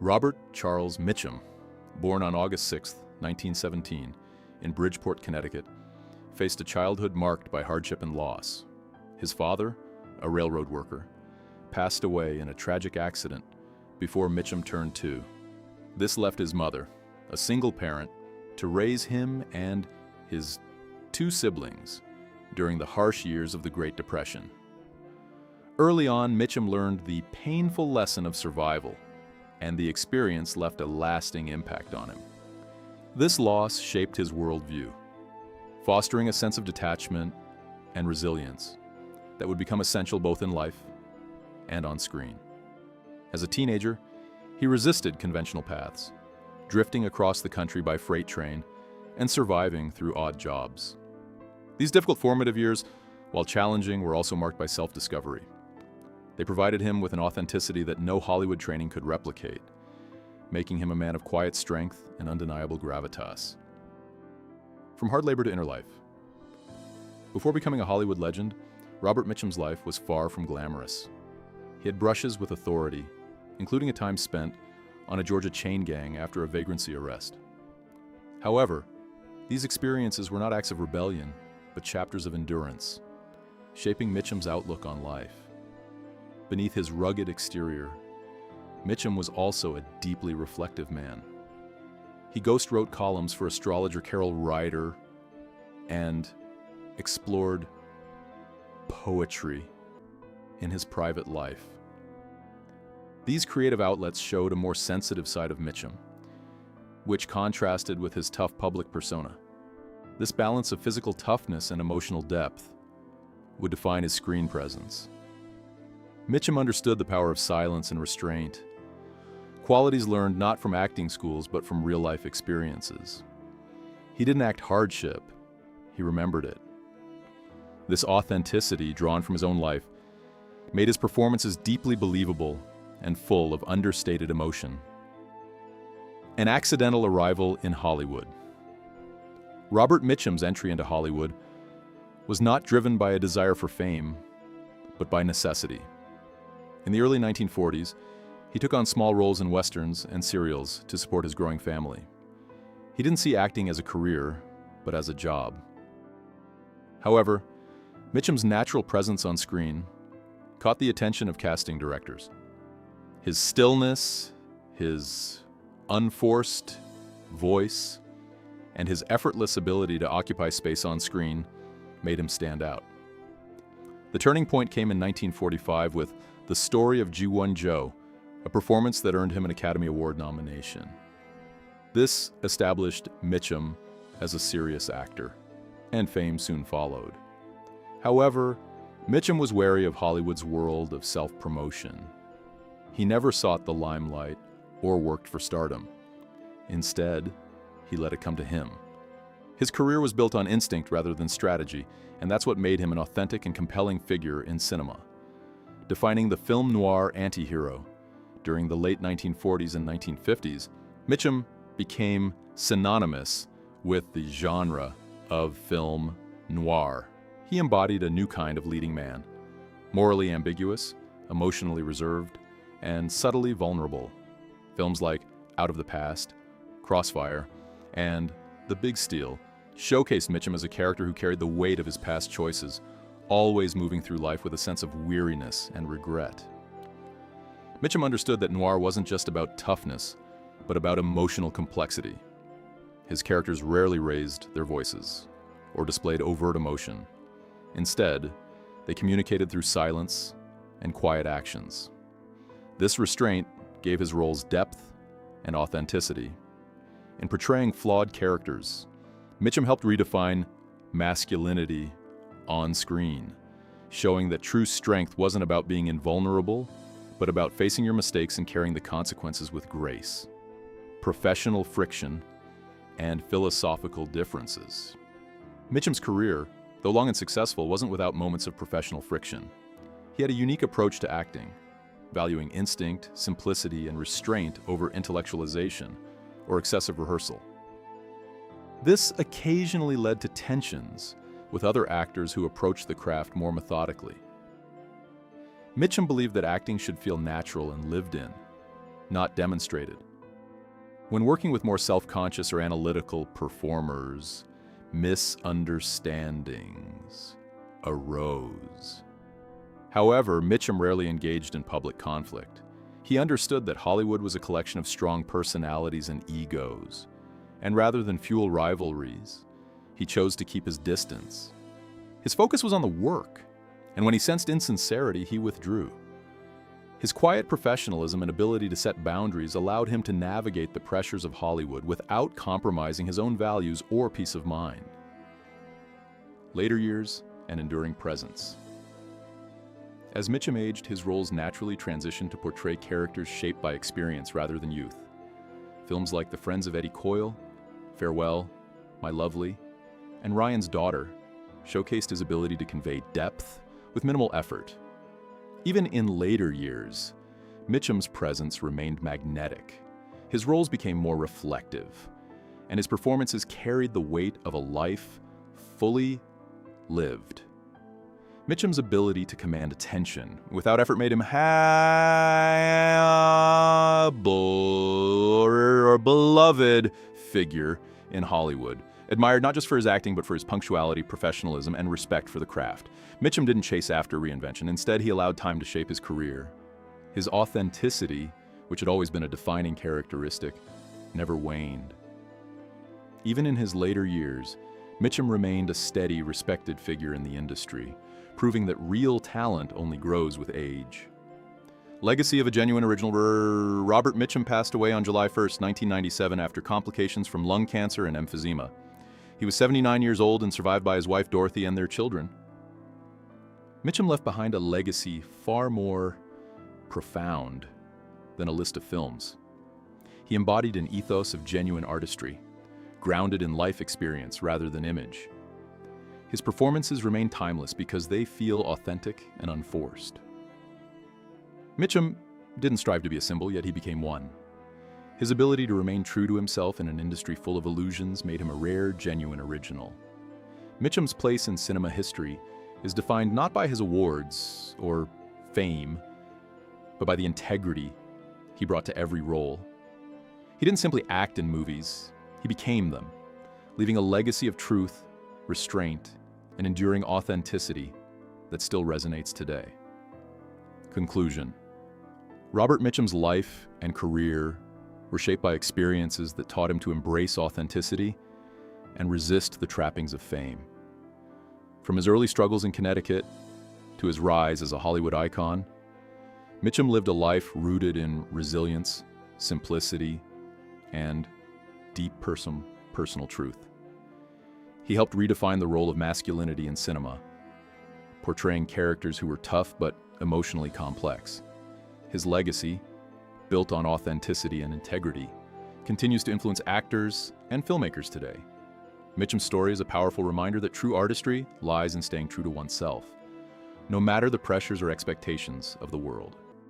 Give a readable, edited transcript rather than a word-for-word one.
Robert Charles Mitchum, born on August 6, 1917, in Bridgeport, Connecticut, faced a childhood marked by hardship and loss. His father, a railroad worker, passed away in a tragic accident before Mitchum turned 2. This left his mother, a single parent, to raise him and his 2 siblings during the harsh years of the Great Depression. Early on, Mitchum learned the painful lesson of survival, and the experience left a lasting impact on him. This loss shaped his worldview, fostering a sense of detachment and resilience that would become essential both in life and on screen. As a teenager, he resisted conventional paths, drifting across the country by freight train and surviving through odd jobs. These difficult formative years, while challenging, were also marked by self-discovery. They provided him with an authenticity that no Hollywood training could replicate, making him a man of quiet strength and undeniable gravitas. From hard labor to inner life. Before becoming a Hollywood legend, Robert Mitchum's life was far from glamorous. He had brushes with authority, including a time spent on a Georgia chain gang after a vagrancy arrest. However, these experiences were not acts of rebellion, but chapters of endurance, shaping Mitchum's outlook on life. Beneath his rugged exterior, Mitchum was also a deeply reflective man. He ghost-wrote columns for astrologer Carol Ryder and explored poetry in his private life. These creative outlets showed a more sensitive side of Mitchum, which contrasted with his tough public persona. This balance of physical toughness and emotional depth would define his screen presence. Mitchum understood the power of silence and restraint, qualities learned not from acting schools but from real-life experiences. He didn't act hardship, he remembered it. This authenticity, drawn from his own life, made his performances deeply believable and full of understated emotion. An accidental arrival in Hollywood. Robert Mitchum's entry into Hollywood was not driven by a desire for fame, but by necessity. In the early 1940s, he took on small roles in westerns and serials to support his growing family. He didn't see acting as a career, but as a job. However, Mitchum's natural presence on screen caught the attention of casting directors. His stillness, his unforced voice, and his effortless ability to occupy space on screen made him stand out. The turning point came in 1945 with The Story of Ji-Won Jo, a performance that earned him an Academy Award nomination. This established Mitchum as a serious actor, and fame soon followed. However, Mitchum was wary of Hollywood's world of self-promotion. He never sought the limelight or worked for stardom. Instead, he let it come to him. His career was built on instinct rather than strategy, and that's what made him an authentic and compelling figure in cinema. Defining the film noir anti-hero, during the late 1940s and 1950s, Mitchum became synonymous with the genre of film noir. He embodied a new kind of leading man, morally ambiguous, emotionally reserved, and subtly vulnerable. Films like Out of the Past, Crossfire, and The Big Steal showcased Mitchum as a character who carried the weight of his past choices, always moving through life with a sense of weariness and regret. Mitchum understood that noir wasn't just about toughness, but about emotional complexity. His characters rarely raised their voices or displayed overt emotion. Instead, they communicated through silence and quiet actions. This restraint gave his roles depth and authenticity. In portraying flawed characters, Mitchum helped redefine masculinity on screen, showing that true strength wasn't about being invulnerable, but about facing your mistakes and carrying the consequences with grace. Professional friction and philosophical differences. Mitchum's career, though long and successful, wasn't without moments of professional friction. He had a unique approach to acting, valuing instinct, simplicity, and restraint over intellectualization or excessive rehearsal. This occasionally led to tensions with other actors who approached the craft more methodically. Mitchum believed that acting should feel natural and lived in, not demonstrated. When working with more self-conscious or analytical performers, misunderstandings arose. However, Mitchum rarely engaged in public conflict. He understood that Hollywood was a collection of strong personalities and egos, and rather than fuel rivalries, he chose to keep his distance. His focus was on the work, and when he sensed insincerity, he withdrew. His quiet professionalism and ability to set boundaries allowed him to navigate the pressures of Hollywood without compromising his own values or peace of mind. Later years and enduring presence. As Mitchum aged, his roles naturally transitioned to portray characters shaped by experience rather than youth. Films like The Friends of Eddie Coyle, Farewell, My Lovely, and Ryan's Daughter showcased his ability to convey depth with minimal effort. Even in later years, Mitchum's presence remained magnetic. His roles became more reflective, and his performances carried the weight of a life fully lived. Mitchum's ability to command attention without effort made him a beloved figure in Hollywood, admired not just for his acting but for his punctuality, professionalism, and respect for the craft. Mitchum didn't chase after reinvention. Instead, he allowed time to shape his career. His authenticity, which had always been a defining characteristic, never waned. Even in his later years, Mitchum remained a steady, respected figure in the industry, proving that real talent only grows with age. Legacy of a genuine original. Robert Mitchum passed away on July 1st, 1997 after complications from lung cancer and emphysema. He was 79 years old and survived by his wife Dorothy and their children. Mitchum left behind a legacy far more profound than a list of films. He embodied an ethos of genuine artistry, grounded in life experience rather than image. His performances remain timeless because they feel authentic and unforced. Mitchum didn't strive to be a symbol, yet he became one. His ability to remain true to himself in an industry full of illusions made him a rare, genuine original. Mitchum's place in cinema history is defined not by his awards or fame, but by the integrity he brought to every role. He didn't simply act in movies, he became them, leaving a legacy of truth, restraint, and enduring authenticity that still resonates today. Conclusion. Robert Mitchum's life and career were shaped by experiences that taught him to embrace authenticity and resist the trappings of fame. From his early struggles in Connecticut to his rise as a Hollywood icon, Mitchum lived a life rooted in resilience, simplicity, and deep personal truth. He helped redefine the role of masculinity in cinema, portraying characters who were tough but emotionally complex. His legacy, built on authenticity and integrity, continues to influence actors and filmmakers today. Mitchum's story is a powerful reminder that true artistry lies in staying true to oneself, no matter the pressures or expectations of the world.